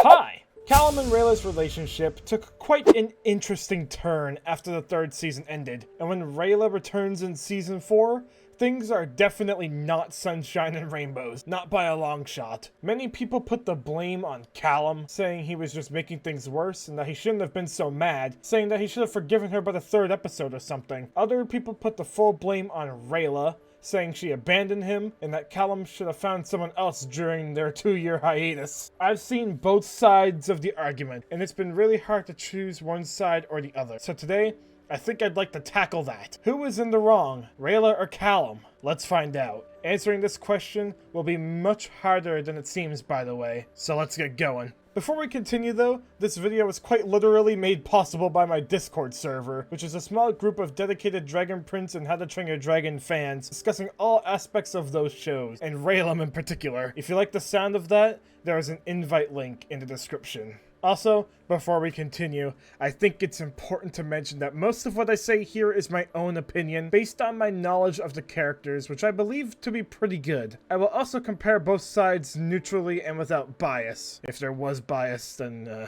Hi! Callum and Rayla's relationship took quite an interesting turn after the third season ended, and when Rayla returns in season 4, things are definitely not sunshine and rainbows, not by a long shot. Many people put the blame on Callum, saying he was just making things worse and that he shouldn't have been so mad, saying that he should have forgiven her by the third episode or something. Other people put the full blame on Rayla, saying she abandoned him and that Callum should have found someone else during their 2-year hiatus. I've seen both sides of the argument, and it's been really hard to choose one side or the other. So today, I think I'd like to tackle that. Who is in the wrong, Rayla or Callum? Let's find out. Answering this question will be much harder than it seems, by the way, so let's get going. Before we continue though, this video was quite literally made possible by my Discord server, which is a small group of dedicated Dragon Prince and How to Train Your Dragon fans discussing all aspects of those shows, and Rayllum in particular. If you like the sound of that, there is an invite link in the description. Also, before we continue, I think it's important to mention that most of what I say here is my own opinion, based on my knowledge of the characters, which I believe to be pretty good. I will also compare both sides neutrally and without bias. If there was bias, then,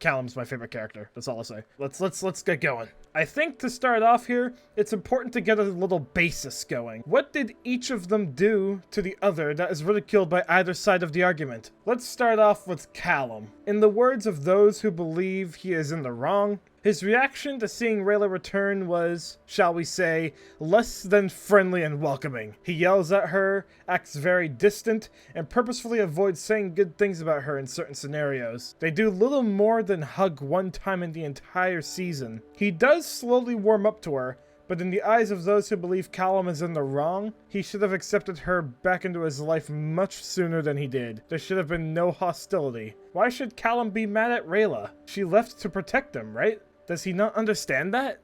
Callum's my favorite character. That's all I'll say. Let's get going. I think to start off here, it's important to get a little basis going. What did each of them do to the other that is ridiculed by either side of the argument? Let's start off with Callum. In the words of those who believe he is in the wrong, his reaction to seeing Rayla return was, shall we say, less than friendly and welcoming. He yells at her, acts very distant, and purposefully avoids saying good things about her in certain scenarios. They do little more than hug one time in the entire season. He does slowly warm up to her, but in the eyes of those who believe Callum is in the wrong, he should have accepted her back into his life much sooner than he did. There should have been no hostility. Why should Callum be mad at Rayla? She left to protect him, right? Does he not understand that?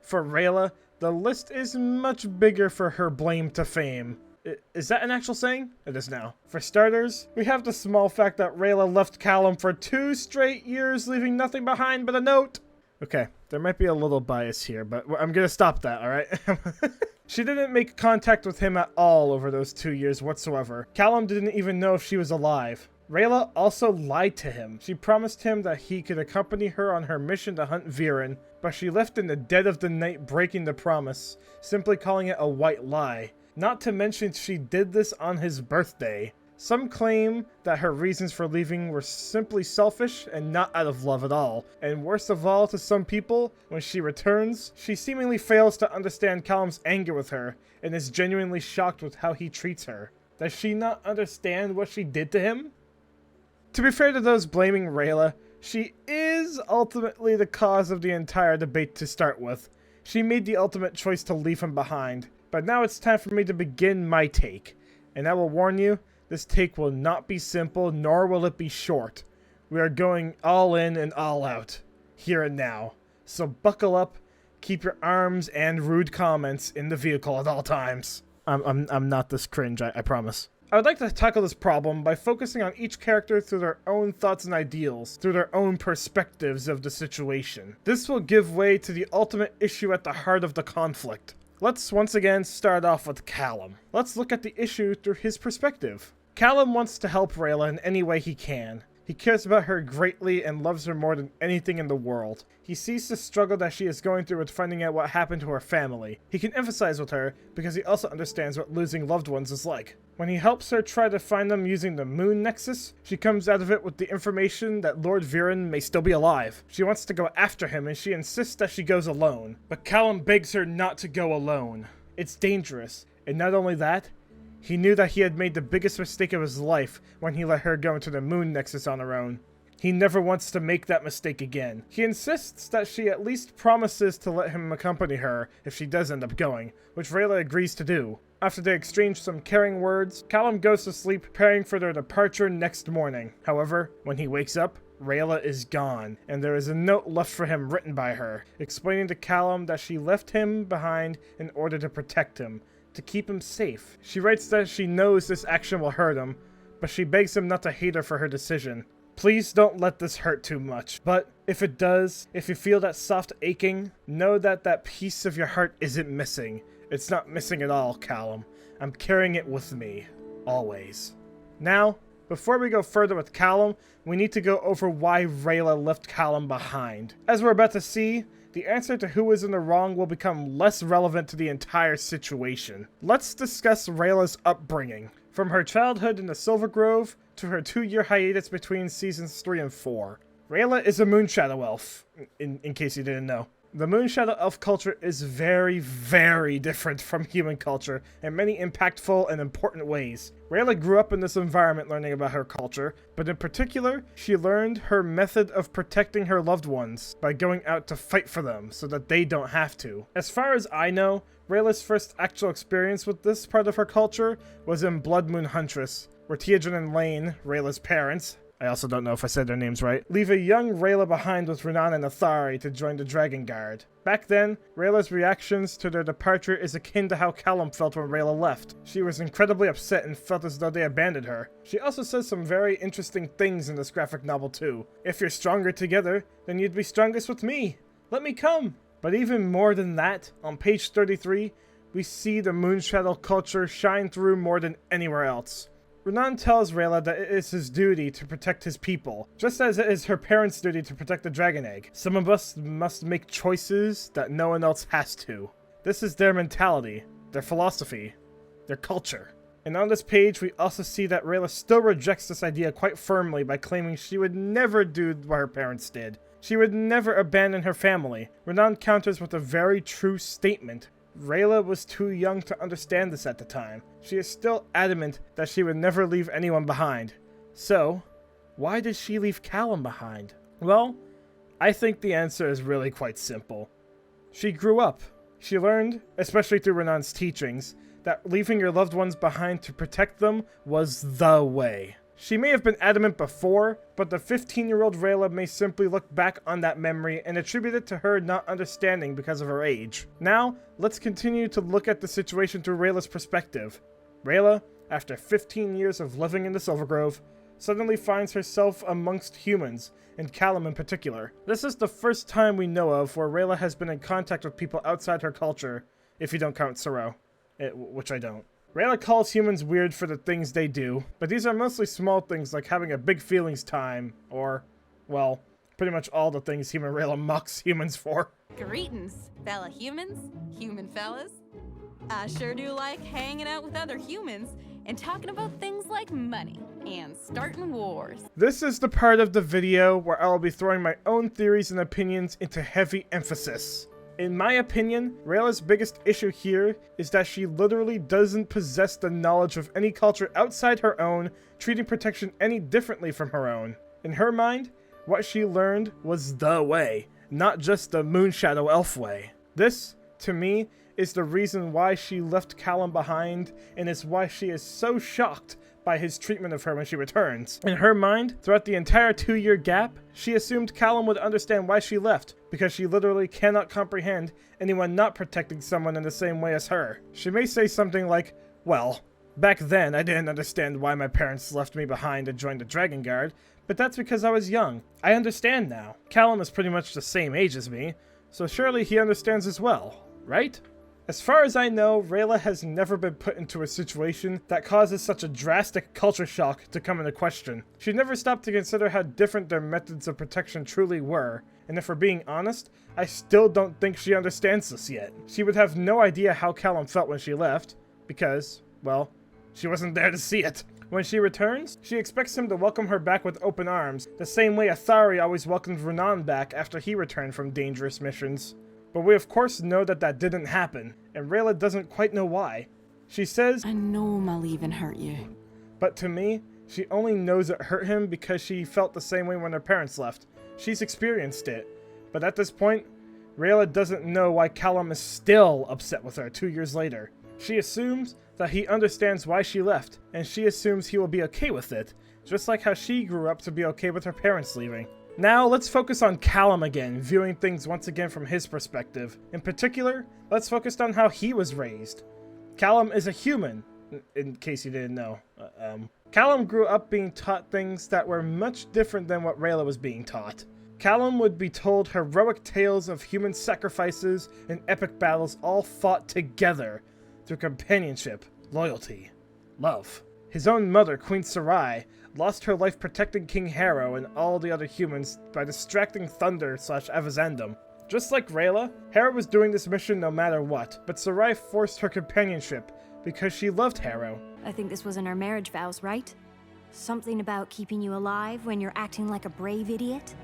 For Rayla, the list is much bigger for her blame to fame. Is that an actual saying? It is now. For starters, we have the small fact that Rayla left Callum for 2 straight years, leaving nothing behind but a note. Okay, there might be a little bias here, but I'm gonna stop that, alright? She didn't make contact with him at all over those 2 years whatsoever. Callum didn't even know if she was alive. Rayla also lied to him. She promised him that he could accompany her on her mission to hunt Viren, but she left in the dead of the night, breaking the promise, simply calling it a white lie. Not to mention she did this on his birthday. Some claim that her reasons for leaving were simply selfish and not out of love at all. And worst of all, to some people, when she returns, she seemingly fails to understand Callum's anger with her and is genuinely shocked with how he treats her. Does she not understand what she did to him? To be fair to those blaming Rayla, she is ultimately the cause of the entire debate to start with. She made the ultimate choice to leave him behind. But now it's time for me to begin my take. And I will warn you, this take will not be simple, nor will it be short. We are going all in and all out, here and now. So buckle up, keep your arms and rude comments in the vehicle at all times. I'm not this cringe, I promise. I would like to tackle this problem by focusing on each character through their own thoughts and ideals, through their own perspectives of the situation. This will give way to the ultimate issue at the heart of the conflict. Let's once again start off with Callum. Let's look at the issue through his perspective. Callum wants to help Rayla in any way he can. He cares about her greatly and loves her more than anything in the world. He sees the struggle that she is going through with finding out what happened to her family. He can empathize with her because he also understands what losing loved ones is like. When he helps her try to find them using the Moon Nexus, she comes out of it with the information that Lord Viren may still be alive. She wants to go after him and she insists that she goes alone. But Callum begs her not to go alone. It's dangerous. And not only that, he knew that he had made the biggest mistake of his life when he let her go into the Moon Nexus on her own. He never wants to make that mistake again. He insists that she at least promises to let him accompany her if she does end up going, which Rayla agrees to do. After they exchange some caring words, Callum goes to sleep preparing for their departure next morning. However, when he wakes up, Rayla is gone, and there is a note left for him written by her, explaining to Callum that she left him behind in order to protect him, to keep him safe. She writes that she knows this action will hurt him, but she begs him not to hate her for her decision. Please don't let this hurt too much, but if it does, if you feel that soft aching, know that that piece of your heart isn't missing. It's not missing at all, Callum. I'm carrying it with me, always. Now, Before we go further with Callum, we need to go over why Rayla left Callum behind. As we're about to see, the answer to who is in the wrong will become less relevant to the entire situation. Let's discuss Rayla's upbringing. From her childhood in the Silver Grove to her 2-year hiatus between seasons 3 and 4. Rayla is a Moonshadow elf, in case you didn't know. The Moonshadow elf culture is very, very different from human culture in many impactful and important ways. Rayla grew up in this environment learning about her culture, but in particular, she learned her method of protecting her loved ones by going out to fight for them so that they don't have to. As far as I know, Rayla's first actual experience with this part of her culture was in Blood Moon Huntress, where Tiadrin and Lane, Rayla's parents, I also don't know if I said their names right, leave a young Rayla behind with Renan and Athari to join the Dragon Guard. Back then, Rayla's reactions to their departure is akin to how Callum felt when Rayla left. She was incredibly upset and felt as though they abandoned her. She also says some very interesting things in this graphic novel too. If you're stronger together, then you'd be strongest with me. Let me come. But even more than that, on page 33, we see the Moonshadow culture shine through more than anywhere else. Renan tells Rayla that it is his duty to protect his people, just as it is her parents' duty to protect the dragon egg. Some of us must make choices that no one else has to. This is their mentality, their philosophy, their culture. And on this page, we also see that Rayla still rejects this idea quite firmly by claiming she would never do what her parents did. She would never abandon her family. Renan counters with a very true statement. Rayla was too young to understand this at the time. She is still adamant that she would never leave anyone behind. So, why did she leave Callum behind? Well, I think the answer is really quite simple. She grew up. She learned, especially through Renan's teachings, that leaving your loved ones behind to protect them was the way. She may have been adamant before, but the 15-year-old Rayla may simply look back on that memory and attribute it to her not understanding because of her age. Now, let's continue to look at the situation through Rayla's perspective. Rayla, after 15 years of living in the Silver Grove, suddenly finds herself amongst humans, and Callum in particular. This is the first time we know of where Rayla has been in contact with people outside her culture, if you don't count Sorrow, which I don't. Rayla calls humans weird for the things they do, but these are mostly small things like having a big feelings time, or, well, pretty much all the things human Rayla mocks humans for. Greetings, fella humans, human fellas. I sure do like hanging out with other humans and talking about things like money and starting wars. This is the part of the video where I will be throwing my own theories and opinions into heavy emphasis. In my opinion, Rayla's biggest issue here is that she literally doesn't possess the knowledge of any culture outside her own, treating protection any differently from her own. In her mind, what she learned was the way, not just the Moonshadow elf way. This, to me, is the reason why she left Callum behind, and is why she is so shocked by his treatment of her when she returns. In her mind, throughout the entire 2-year gap, she assumed Callum would understand why she left, because she literally cannot comprehend anyone not protecting someone in the same way as her. She may say something like, well, back then I didn't understand why my parents left me behind to join the Dragon Guard, but that's because I was young. I understand now. Callum is pretty much the same age as me, so surely he understands as well, right? As far as I know, Rayla has never been put into a situation that causes such a drastic culture shock to come into question. She never stopped to consider how different their methods of protection truly were, and if we're being honest, I still don't think she understands this yet. She would have no idea how Callum felt when she left, because, well, she wasn't there to see it. When she returns, she expects him to welcome her back with open arms, the same way Athari always welcomed Renan back after he returned from dangerous missions. But we of course know that that didn't happen, and Rayla doesn't quite know why. She says, I know my leaving hurt you. But to me, she only knows it hurt him because she felt the same way when her parents left. She's experienced it. But at this point, Rayla doesn't know why Callum is still upset with her 2 years later. She assumes that he understands why she left, and she assumes he will be okay with it, just like how she grew up to be okay with her parents leaving. Now, let's focus on Callum again, viewing things once again from his perspective. In particular, let's focus on how he was raised. Callum is a human, in case you didn't know. Callum grew up being taught things that were much different than what Rayla was being taught. Callum would be told heroic tales of human sacrifices and epic battles all fought together through companionship, loyalty, love. His own mother, Queen Sarai, lost her life protecting King Harrow and all the other humans by distracting Thunder/Avazandum. Just like Rayla, Harrow was doing this mission no matter what, but Sarai forced her companionship because she loved Harrow. I think this was in our marriage vows, right? Something about keeping you alive when you're acting like a brave idiot?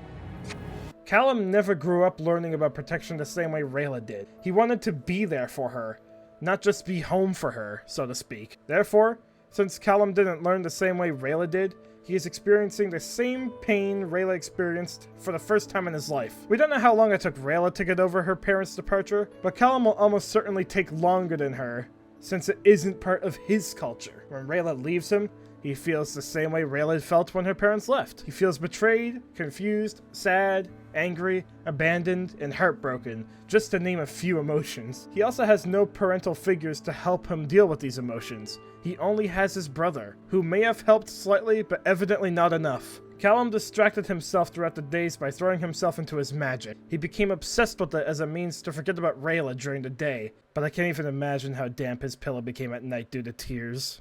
Callum never grew up learning about protection the same way Rayla did. He wanted to be there for her, not just be home for her, so to speak. Therefore, since Callum didn't learn the same way Rayla did, he is experiencing the same pain Rayla experienced for the first time in his life. We don't know how long it took Rayla to get over her parents' departure, but Callum will almost certainly take longer than her, since it isn't part of his culture. When Rayla leaves him, he feels the same way Rayla felt when her parents left. He feels betrayed, confused, sad, angry, abandoned, and heartbroken, just to name a few emotions. He also has no parental figures to help him deal with these emotions. He only has his brother, who may have helped slightly, but evidently not enough. Callum distracted himself throughout the days by throwing himself into his magic. He became obsessed with it as a means to forget about Rayla during the day, but I can't even imagine how damp his pillow became at night due to tears.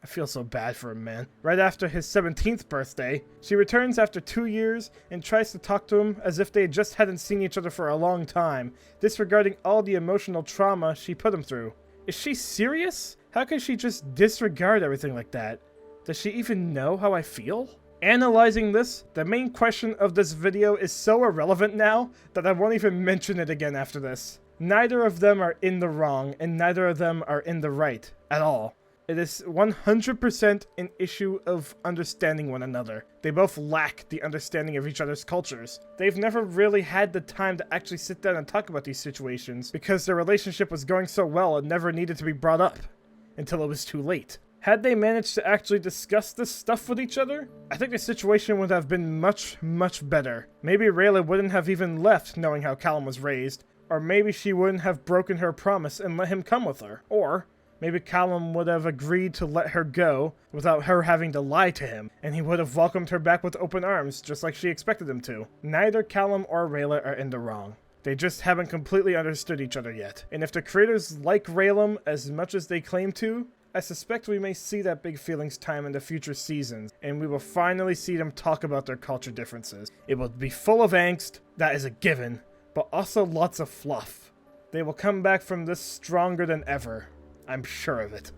I feel so bad for him, man. Right after his 17th birthday, she returns after 2 years and tries to talk to him as if they just hadn't seen each other for a long time, disregarding all the emotional trauma she put him through. Is she serious? How can she just disregard everything like that? Does she even know how I feel? Analyzing this, the main question of this video is so irrelevant now that I won't even mention it again after this. Neither of them are in the wrong, and neither of them are in the right at all. It is 100% an issue of understanding one another. They both lack the understanding of each other's cultures. They've never really had the time to actually sit down and talk about these situations because their relationship was going so well it never needed to be brought up until it was too late. Had they managed to actually discuss this stuff with each other, I think the situation would have been much, much better. Maybe Rayla wouldn't have even left knowing how Callum was raised, or maybe she wouldn't have broken her promise and let him come with her, or maybe Callum would have agreed to let her go without her having to lie to him, and he would have welcomed her back with open arms, just like she expected him to. Neither Callum or Rayla are in the wrong. They just haven't completely understood each other yet. And if the creators like Rayllum as much as they claim to, I suspect we may see that big feelings time in the future seasons, and we will finally see them talk about their culture differences. It will be full of angst, that is a given, but also lots of fluff. They will come back from this stronger than ever. I'm sure of it.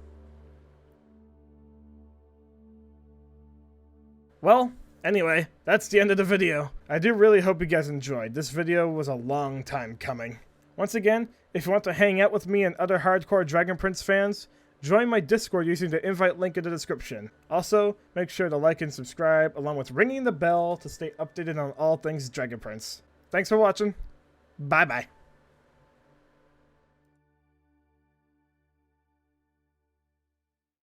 Well, anyway, that's the end of the video. I do really hope you guys enjoyed. This video was a long time coming. Once again, if you want to hang out with me and other hardcore Dragon Prince fans, join my Discord using the invite link in the description. Also, make sure to like and subscribe, along with ringing the bell to stay updated on all things Dragon Prince. Thanks for watching. Bye-bye.